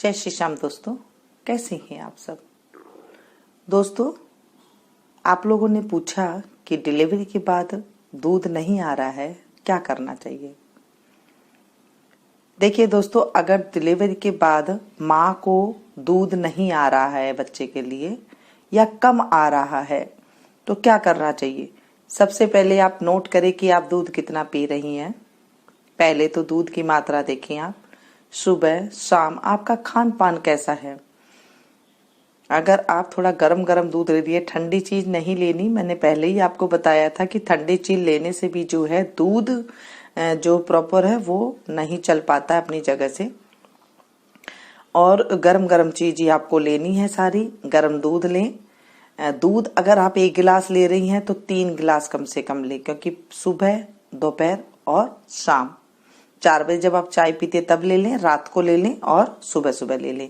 जय श्री श्याम दोस्तों, कैसे हैं आप सब। दोस्तों, आप लोगों ने पूछा कि डिलीवरी के बाद दूध नहीं आ रहा है, क्या करना चाहिए। देखिए दोस्तों, अगर डिलीवरी के बाद माँ को दूध नहीं आ रहा है बच्चे के लिए या कम आ रहा है तो क्या करना चाहिए। सबसे पहले आप नोट करें कि आप दूध कितना पी रही हैं। पहले तो दूध की मात्रा देखें आप, सुबह शाम आपका खान पान कैसा है। अगर आप थोड़ा गरम गरम दूध ले लिए, ठंडी चीज नहीं लेनी। मैंने पहले ही आपको बताया था कि ठंडी चीज लेने से भी जो है दूध जो प्रॉपर है वो नहीं चल पाता अपनी जगह से। और गरम गरम चीज ही आपको लेनी है, सारी गरम दूध लें। दूध अगर आप 1 गिलास ले रही हैं तो 3 गिलास कम से कम लें, क्योंकि सुबह, दोपहर और शाम 4 बजे जब आप चाय पीते तब ले लें, रात को ले लें और सुबह सुबह ले लें।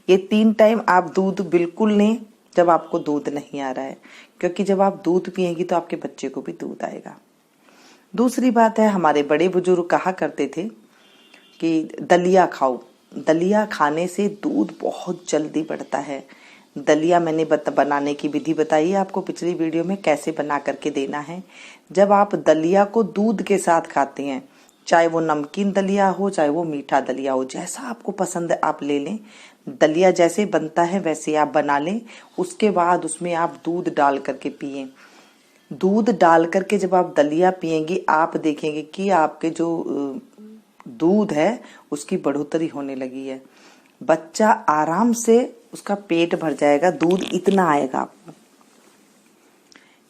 ये 3 टाइम आप दूध बिल्कुल लें जब आपको दूध नहीं आ रहा है, क्योंकि जब आप दूध पिएंगी तो आपके बच्चे को भी दूध आएगा। दूसरी बात है, हमारे बड़े बुजुर्ग कहा करते थे कि दलिया खाओ। दलिया खाने से दूध बहुत जल्दी बढ़ता है। दलिया मैंने बनाने की विधि बताई है आपको पिछली वीडियो में, कैसे बना करके देना है। जब आप दलिया को दूध के साथ खाते हैं, चाहे वो नमकीन दलिया हो चाहे वो मीठा दलिया हो, जैसा आपको पसंद है आप ले लें। दलिया जैसे बनता है वैसे आप बना लें। उसके बाद उसमें आप दूध डाल करके पिएं। दूध डाल करके जब आप दलिया पिएंगी, आप देखेंगे कि आपके जो दूध है उसकी बढ़ोतरी होने लगी है। बच्चा आराम से उसका पेट भर जाएगा, दूध इतना आएगा आपको।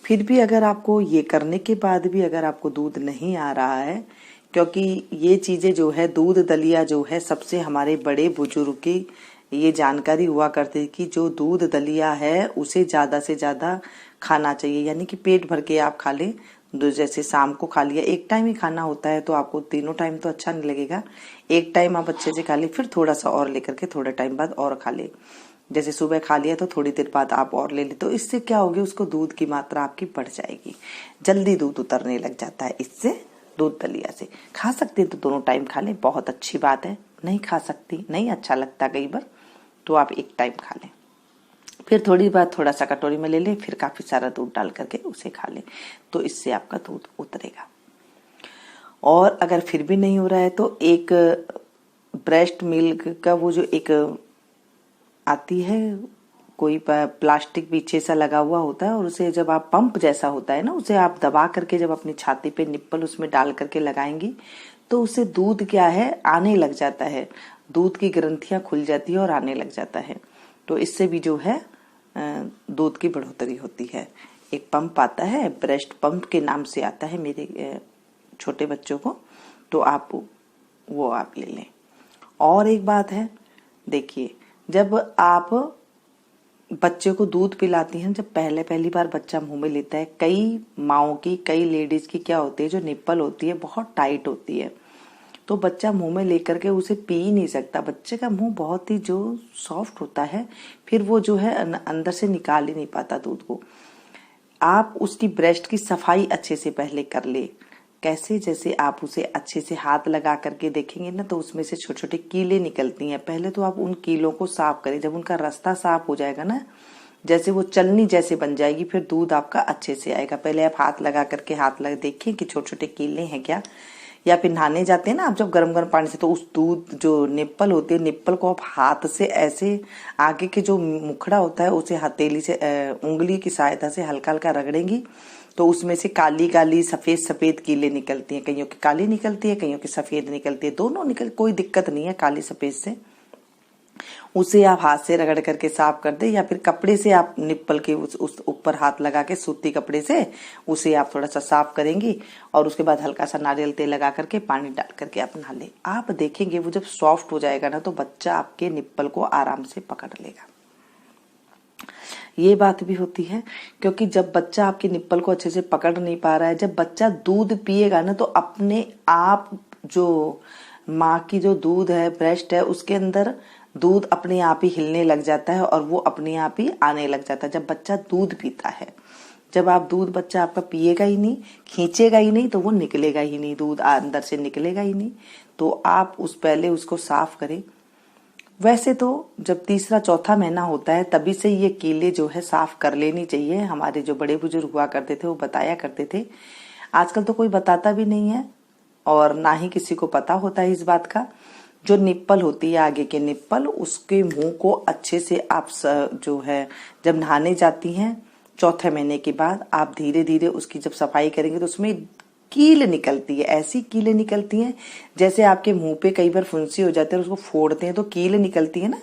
फिर भी अगर आपको ये करने के बाद भी अगर आपको दूध नहीं आ रहा है, क्योंकि ये चीजें जो है दूध दलिया जो है सबसे हमारे बड़े बुजुर्ग की ये जानकारी हुआ करती कि जो दूध दलिया है उसे ज्यादा से ज्यादा खाना चाहिए, यानी कि पेट भर के आप खा लें। जैसे शाम को खा लिया, 1 टाइम ही खाना होता है तो आपको तीनों टाइम तो अच्छा नहीं लगेगा। 1 टाइम आप अच्छे से खा ले, फिर थोड़ा सा और लेकर के थोड़े टाइम बाद और खा ले। जैसे सुबह खा लिया तो थोड़ी देर बाद आप और ले ले, तो इससे क्या होगी, उसको दूध की मात्रा आपकी बढ़ जाएगी, जल्दी दूध उतरने लग जाता है। इससे दूध दलिया से खा सकते हैं तो दोनों टाइम खा लें, बहुत अच्छी बात है। नहीं खा सकती, नहीं अच्छा लगता कई बार, तो आप 1 टाइम खा लें, फिर थोड़ी बार थोड़ा सा कटोरी में ले लें, फिर काफी सारा दूध डाल करके उसे खा लें, तो इससे आपका दूध उतरेगा। और अगर फिर भी नहीं हो रहा है तो एक ब्रेस्ट मिल्क का वो जो एक आती है, कोई प्लास्टिक पीछे सा लगा हुआ होता है, और उसे जब आप पंप जैसा होता है ना, उसे आप दबा करके जब अपनी छाती पे निप्पल उसमें डाल करके लगाएंगी तो उससे दूध क्या है आने लग जाता है, दूध की ग्रंथियां खुल जाती है और आने लग जाता है। तो इससे भी जो है दूध की बढ़ोतरी होती है। एक पंप आता है, ब्रेस्ट पंप के नाम से आता है मेरे छोटे बच्चों को, तो आप वो आप ले लें। और एक बात है, देखिए, जब आप बच्चे को दूध पिलाती हैं, जब पहली बार बच्चा मुंह में लेता है, कई माओं की, कई लेडीज की क्या होती है, जो निप्पल होती है बहुत टाइट होती है, तो बच्चा मुंह में लेकर के उसे पी ही नहीं सकता। बच्चे का मुंह बहुत ही जो सॉफ्ट होता है, फिर वो जो है अंदर से निकाल ही नहीं पाता दूध को। आप उसकी ब्रेस्ट की सफाई अच्छे से पहले कर ले। कैसे, जैसे आप उसे अच्छे से हाथ लगा करके देखेंगे ना तो उसमें से छोटे छोटे कीले निकलती हैं। पहले तो आप उन कीलों को साफ करें, जब उनका रास्ता साफ हो जाएगा ना, जैसे वो चलनी जैसे बन जाएगी, फिर दूध आपका अच्छे से आएगा। पहले आप हाथ लगा करके हाथ लगा देखें कि छोटे छोटे कीले हैं क्या। या फिर नहाने जाते हैं ना आप जब गर्म गर्म पानी से, तो उस दूध जो निप्पल होती है, निप्पल को आप हाथ से ऐसे आगे के जो मुखड़ा होता है उसे हथेली से उंगली की सहायता से हल्का हल्का रगड़ेंगी, तो उसमें से काली काली सफेद सफेद कीले निकलती हैं। कईयों की काली निकलती है, कईयों की सफेद निकलती है, दोनों निकल, कोई दिक्कत नहीं है काली सफेद से। उसे आप हाथ से रगड़ करके साफ कर दे, या फिर कपड़े से आप निप्पल के उस ऊपर हाथ लगा के सूती कपड़े से उसे आप थोड़ा सा साफ करेंगी, और उसके बाद हल्का सा नारियल तेल लगा करके पानी डाल करके आप नहा ले। आप देखेंगे वो जब सॉफ्ट हो जाएगा ना तो बच्चा आपके निप्पल को आराम से पकड़ लेगा। ये बात भी होती है, क्योंकि जब बच्चा आपके निप्पल को अच्छे से पकड़ नहीं पा रहा है, जब बच्चा दूध पिएगा ना तो अपने आप जो माँ की जो दूध है, ब्रेस्ट है, उसके अंदर दूध अपने आप ही हिलने लग जाता है और वो अपने आप ही आने लग जाता है जब बच्चा दूध पीता है। जब आप दूध बच्चा आपका पिएगा ही नहीं, खींचेगा ही नहीं, तो वो निकलेगा ही नहीं, दूध अंदर से निकलेगा ही नहीं। तो आप पहले उसको साफ करें। वैसे तो जब तीसरा चौथा महीना होता है तभी से ये कीले जो है साफ कर लेनी चाहिए। हमारे जो बड़े बुजुर्ग हुआ करते थे वो बताया करते थे। आजकल तो कोई बताता भी नहीं है और ना ही किसी को पता होता है इस बात का। जो निप्पल होती है आगे के निप्पल, उसके मुंह को अच्छे से आप जो है जब नहाने जाती हैं चौथे महीने के बाद आप धीरे धीरे उसकी जब सफाई करेंगे तो उसमें कील निकलती है। ऐसी कीलें निकलती हैं जैसे आपके मुंह पे कई बार फुंसी हो जाती है और उसको फोड़ते हैं तो कील निकलती है ना,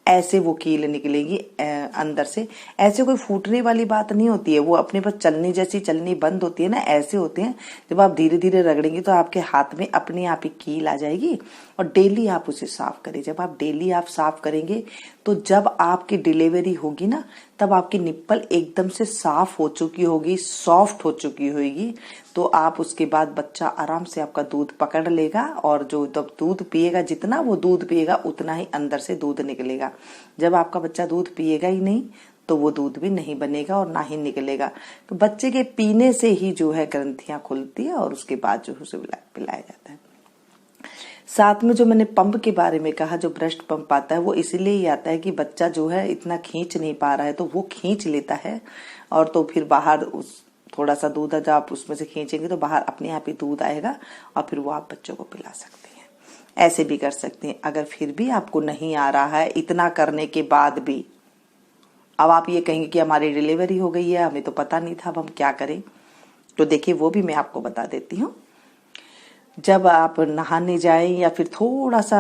ऐसे वो कील निकलेगी अंदर से। ऐसे कोई फूटने वाली बात नहीं होती है, वो अपने पास चलनी जैसी चलनी बंद होती है ना, ऐसे होते हैं। जब आप धीरे धीरे रगड़ेंगे तो आपके हाथ में अपने आप ही कील आ जाएगी और डेली आप उसे साफ करें। जब आप डेली आप साफ करेंगे तो जब आपकी डिलीवरी होगी ना तब आपकी निप्पल एकदम से साफ हो चुकी होगी, सॉफ्ट हो चुकी होगी। तो आप उसके बाद बच्चा आराम से आपका दूध पकड़ लेगा और जो जब दूध पिएगा, जितना वो दूध पिएगा उतना ही अंदर से दूध निकलेगा। जब आपका बच्चा दूध पिएगा ही नहीं तो वो दूध भी नहीं बनेगा और ना ही निकलेगा। तो बच्चे के पीने से ही जो है ग्रंथियां खुलती है और उसके बाद जो है उसे पिलाया जाता है। साथ में जो मैंने पंप के बारे में कहा, जो ब्रेस्ट पंप आता है वो इसलिए ही आता है कि बच्चा जो है इतना खींच नहीं पा रहा है तो वो खींच लेता है और तो फिर बाहर उस थोड़ा सा दूध जब आप उसमें से खींचेंगे तो बाहर अपने आप ही दूध आएगा और फिर वो आप बच्चों को पिला सकते हैं। ऐसे भी कर सकते हैं। अगर फिर भी आपको नहीं आ रहा है इतना करने के बाद भी, अब आप ये कहेंगे कि हमारी डिलीवरी हो गई है, हमें तो पता नहीं था, अब हम क्या करें, तो देखिए वो भी मैं आपको बता देती हूँ। जब आप नहाने जाएं या फिर थोड़ा सा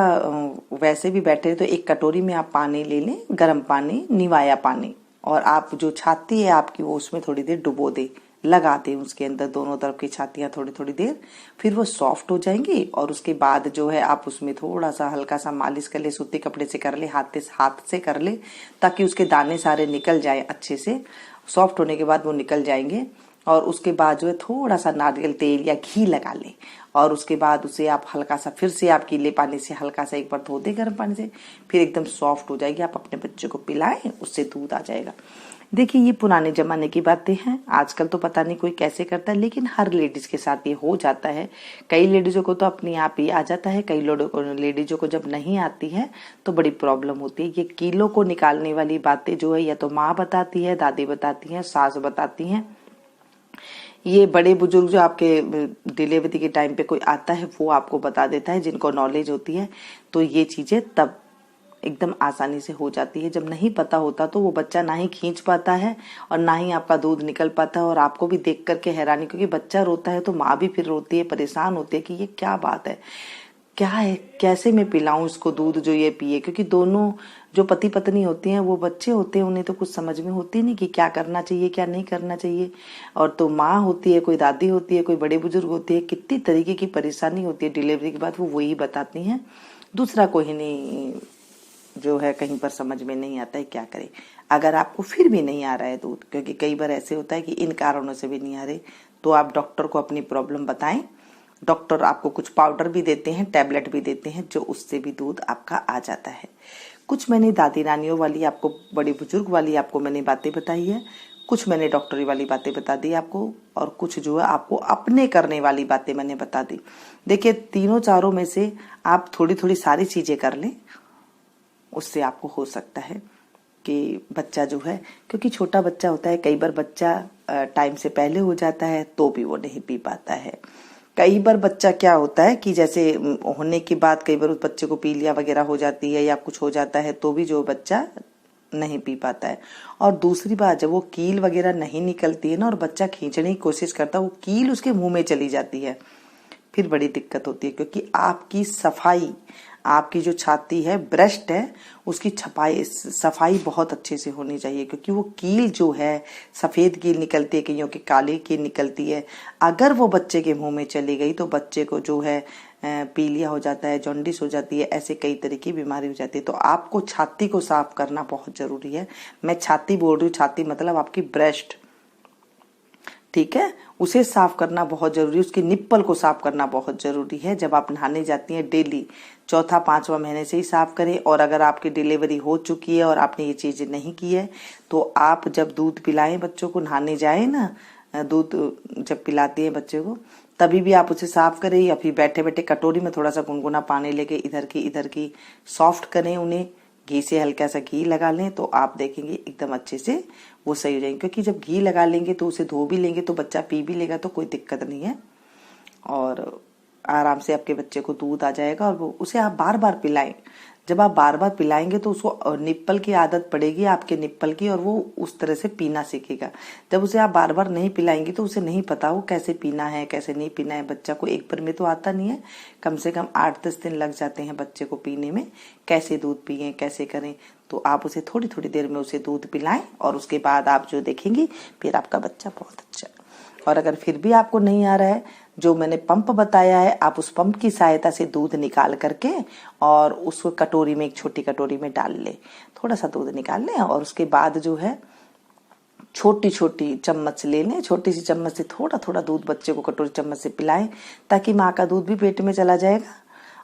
वैसे भी बैठे तो एक कटोरी में आप पानी ले लें, गर्म पानी, निवाया पानी, और आप जो छाती है आपकी वो उसमें थोड़ी देर डुबो दे, लगा दें उसके अंदर दोनों तरफ की छातियां थोड़ी थोड़ी देर, फिर वो सॉफ्ट हो जाएंगी। और उसके बाद जो है आप उसमें थोड़ा सा हल्का सा मालिश कर ले, सूती कपड़े से कर ले, हाथ से कर ले, ताकि उसके दाने सारे निकल जाए अच्छे से। सॉफ्ट होने के बाद वो निकल जाएंगे और उसके बाद जो है थोड़ा सा नारियल तेल या घी लगा ले और उसके बाद उसे आप हल्का सा फिर से आप गीले पानी से हल्का सा एक बार धो दे गर्म पानी से, फिर एकदम सॉफ्ट हो जाएगी। आप अपने बच्चे को पिलाएं, उससे दूध आ जाएगा। देखिए ये पुराने जमाने की बातें हैं, आजकल तो पता नहीं कोई कैसे करता है, लेकिन हर लेडीज के साथ ये हो जाता है। कई लेडीजों को तो अपने आप ही आ जाता है, कई लेडीजों को जब नहीं आती है तो बड़ी प्रॉब्लम होती है। ये कीलों को निकालने वाली बातें जो है या तो माँ बताती है, दादी बताती है, सास बताती है। ये बड़े बुजुर्ग जो आपके डिलीवरी के टाइम पे कोई आता है वो आपको बता देता है, जिनको नॉलेज होती है। तो ये चीजें तब एकदम आसानी से हो जाती है। जब नहीं पता होता तो वो बच्चा ना ही खींच पाता है और ना ही आपका दूध निकल पाता है, और आपको भी देख करके हैरानी, क्योंकि बच्चा रोता है तो माँ भी फिर रोती है, परेशान होती है कि ये क्या बात है, क्या है, कैसे मैं पिलाऊं इसको दूध जो ये पिए। क्योंकि दोनों जो पति पत्नी होते हैं वो बच्चे होते हैं, उन्हें तो कुछ समझ में होती नहीं कि क्या करना चाहिए क्या नहीं करना चाहिए। और तो माँ होती है, कोई दादी होती है, कोई बड़े बुजुर्ग होती है, कितनी तरीके की परेशानी होती है डिलीवरी के बाद, वो वही बताती हैं। दूसरा कोई नहीं जो है कहीं पर समझ में नहीं आता है क्या करे। अगर आपको फिर भी नहीं आ रहा है दूध, क्योंकि कई बार ऐसे होता है कि इन कारणों से भी नहीं आ रहे, तो आप डॉक्टर को अपनी प्रॉब्लम बताएं। डॉक्टर आपको कुछ पाउडर भी देते हैं, टैबलेट भी देते हैं, जो उससे भी दूध आपका आ जाता है। कुछ मैंने दादी नानियों वाली आपको, बड़े बुजुर्ग वाली आपको मैंने बातें बताई है, कुछ मैंने डॉक्टरी वाली बातें बता दी आपको, और कुछ जो है आपको अपने करने वाली बातें मैंने बता दी। देखिए तीनों चारों में से आप थोड़ी थोड़ी सारी चीजें कर लें, उससे आपको हो सकता है कि बच्चा जो है, क्योंकि छोटा बच्चा होता है, कई बार बच्चा टाइम से पहले हो जाता है तो भी वो नहीं पी पाता है। कई बार बच्चा क्या होता है कि जैसे होने के बाद कई बार उस बच्चे को पीलिया वगैरह हो जाती है या कुछ हो जाता है तो भी जो बच्चा नहीं पी पाता है। और दूसरी बात, जब वो कील वगैरह नहीं निकलती है ना और बच्चा खींचने की कोशिश करता है, वो कील उसके मुंह में चली जाती है, फिर बड़ी दिक्कत होती है। क्योंकि आपकी सफाई, आपकी जो छाती है, ब्रेस्ट है, उसकी सफाई बहुत अच्छे से होनी चाहिए। क्योंकि वो कील जो है, सफेद कील निकलती है, कईयों की काली कील निकलती है, अगर वो बच्चे के मुंह में चली गई तो बच्चे को जो है पीलिया हो जाता है, जॉन्डिस हो जाती है, ऐसे कई तरह की बीमारी हो जाती है। तो आपको छाती को साफ करना बहुत जरूरी है। मैं छाती बोल रही हूँ, छाती मतलब आपकी ब्रेस्ट, ठीक है, उसे साफ करना बहुत जरूरी है। उसकी निप्पल को साफ करना बहुत जरूरी है। जब आप नहाने जाती हैं डेली, चौथा पांचवा महीने से ही साफ करें। और अगर आपकी डिलीवरी हो चुकी है और आपने ये चीजें नहीं की है तो आप जब दूध पिलाएं बच्चों को, नहाने जाए ना, दूध जब पिलाती है बच्चे को, तभी भी आप उसे साफ करें, या फिर बैठे बैठे कटोरी में थोड़ा सा गुनगुना पानी लेके इधर की सॉफ्ट करें उन्हें, घी से हल्का सा घी लगा लें तो आप देखेंगे एकदम अच्छे से वो सही हो जाएंगे। क्योंकि जब घी लगा लेंगे तो उसे धो भी लेंगे तो बच्चा पी भी लेगा, तो कोई दिक्कत नहीं है और आराम से आपके बच्चे को दूध आ जाएगा। और वो उसे आप बार बार पिलाएं। जब आप बार बार पिलाएंगे तो उसको निप्पल की आदत पड़ेगी, आपके निप्पल की, और वो उस तरह से पीना सीखेगा। जब उसे आप बार बार नहीं पिलाएंगे तो उसे नहीं पता वो कैसे पीना है कैसे नहीं पीना है। बच्चा को एक बार में तो आता नहीं है, कम से कम 8-10 दिन लग जाते हैं बच्चे को पीने में, कैसे दूध पिए कैसे करें। तो आप उसे थोड़ी थोड़ी देर में उसे दूध पिलाएं और उसके बाद आप जो देखेंगे फिर आपका बच्चा बहुत अच्छा। और अगर फिर भी आपको नहीं आ रहा है, जो मैंने पंप बताया है, आप उस पंप की सहायता से दूध निकाल करके और उसको कटोरी में, एक छोटी कटोरी में डाल ले, थोड़ा सा दूध निकाल लें और उसके बाद जो है छोटी छोटी चम्मच ले लें, छोटी सी चम्मच से थोड़ा थोड़ा दूध बच्चे को कटोरी चम्मच से पिलाएं, ताकि माँ का दूध भी पेट में चला जाएगा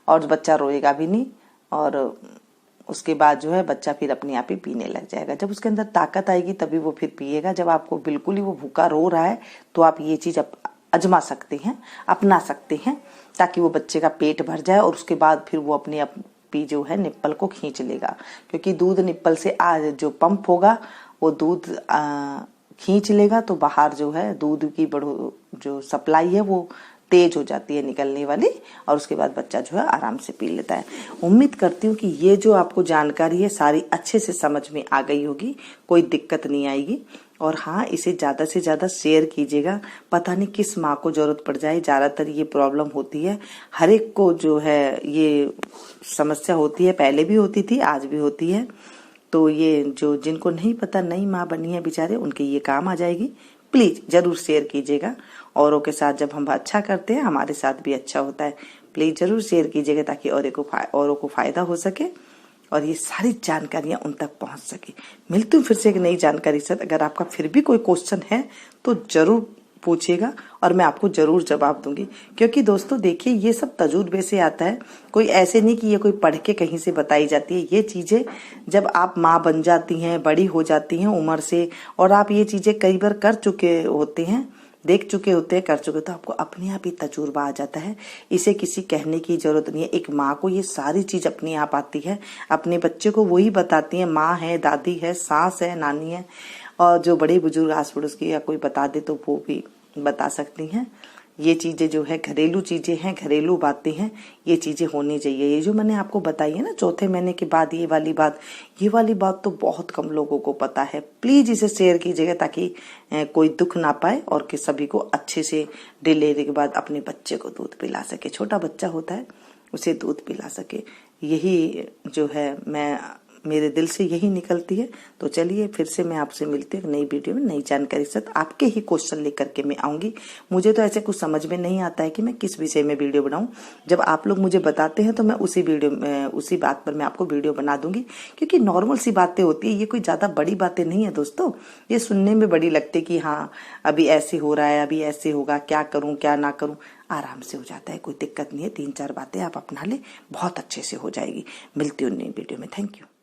और बच्चा रोएगा भी नहीं। और उसके बाद जो है बच्चा फिर अपने आप ही पीने लग जाएगा। जब उसके अंदर ताकत आएगी तभी वो फिर पिएगा। जब आपको बिल्कुल ही वो भूखा रो रहा है तो आप ये चीज आजमा सकते हैं, अपना सकते हैं, ताकि वो बच्चे का पेट भर जाए और उसके बाद फिर वो अपने आप भी जो है निप्पल को खींच लेगा। क्योंकि दूध निप्पल से आज जो पंप होगा वो दूध खींच लेगा तो बाहर जो है दूध की जो सप्लाई है वो तेज हो जाती है निकलने वाली, और उसके बाद बच्चा जो है आराम से पी लेता है। उम्मीद करती हूँ कि ये जो आपको जानकारी है सारी अच्छे से समझ में आ गई होगी, कोई दिक्कत नहीं आएगी। और हाँ, इसे ज्यादा से ज्यादा शेयर कीजिएगा। पता नहीं किस माँ को जरूरत पड़ जाए, ज्यादातर ये प्रॉब्लम होती है, हर एक को जो है ये समस्या होती है, पहले भी होती थी आज भी होती है। तो ये जो जिनको नहीं पता, नई माँ बनी है बेचारे, उनके ये काम आ जाएगी। प्लीज जरूर शेयर कीजिएगा। औरों के साथ जब हम अच्छा करते हैं हमारे साथ भी अच्छा होता है। प्लीज जरूर शेयर कीजिएगा ताकि औरों को फायदा हो सके और ये सारी जानकारियां उन तक पहुंच सके। मिलती हूँ फिर से एक नई जानकारी से। अगर आपका फिर भी कोई क्वेश्चन है तो जरूर पूछिएगा और मैं आपको जरूर जवाब दूंगी। क्योंकि दोस्तों देखिए, ये सब तजुर्बे से आता है, कोई ऐसे नहीं कि ये कोई पढ़ के कहीं से बताई जाती है। ये चीजें जब आप माँ बन जाती हैं, बड़ी हो जाती हैं उम्र से, और आप ये चीजें कई बार कर चुके होते हैं, देख चुके होते हैं, कर चुके, तो आपको अपने आप ही तजुर्बा आ जाता है। इसे किसी कहने की जरूरत नहीं है। एक माँ को ये सारी चीज अपने आप आती है, अपने बच्चे को वही बताती है। माँ है, दादी है, सास है, नानी है, और जो बड़े बुजुर्ग आस पड़ोस की या कोई बता दे तो वो भी बता सकती हैं। ये चीजें जो है घरेलू चीजें हैं, घरेलू बातें हैं, ये चीजें होनी चाहिए। ये जो मैंने आपको बताई है ना, चौथे महीने के बाद ये वाली बात तो बहुत कम लोगों को पता है। प्लीज इसे शेयर कीजिएगा ताकि कोई दुख ना पाए और कि सभी को अच्छे से डिलीवरी के बाद अपने बच्चे को दूध पिला सके। छोटा बच्चा होता है उसे दूध पिला सके, यही जो है मैं मेरे दिल से यही निकलती है। तो चलिए फिर से मैं आपसे मिलती हूँ नई वीडियो में, नई जानकारी के साथ। आपके ही क्वेश्चन लेकर के मैं आऊंगी। मुझे तो ऐसे कुछ समझ में नहीं आता है कि मैं किस विषय में वीडियो बनाऊं। जब आप लोग मुझे बताते हैं तो मैं उसी बात पर मैं आपको वीडियो बना दूंगी। क्योंकि नॉर्मल सी बातें होती है, ये कोई ज्यादा बड़ी बातें नहीं है दोस्तों। ये सुनने में बड़ी लगती है कि हाँ अभी ऐसे हो रहा है, अभी ऐसे होगा, क्या करूं क्या ना करूं। आराम से हो जाता है, कोई दिक्कत नहीं है। 3-4 बातें आप अपना ले, बहुत अच्छे से हो जाएगी। मिलती हूँ नई वीडियो में। Thank you.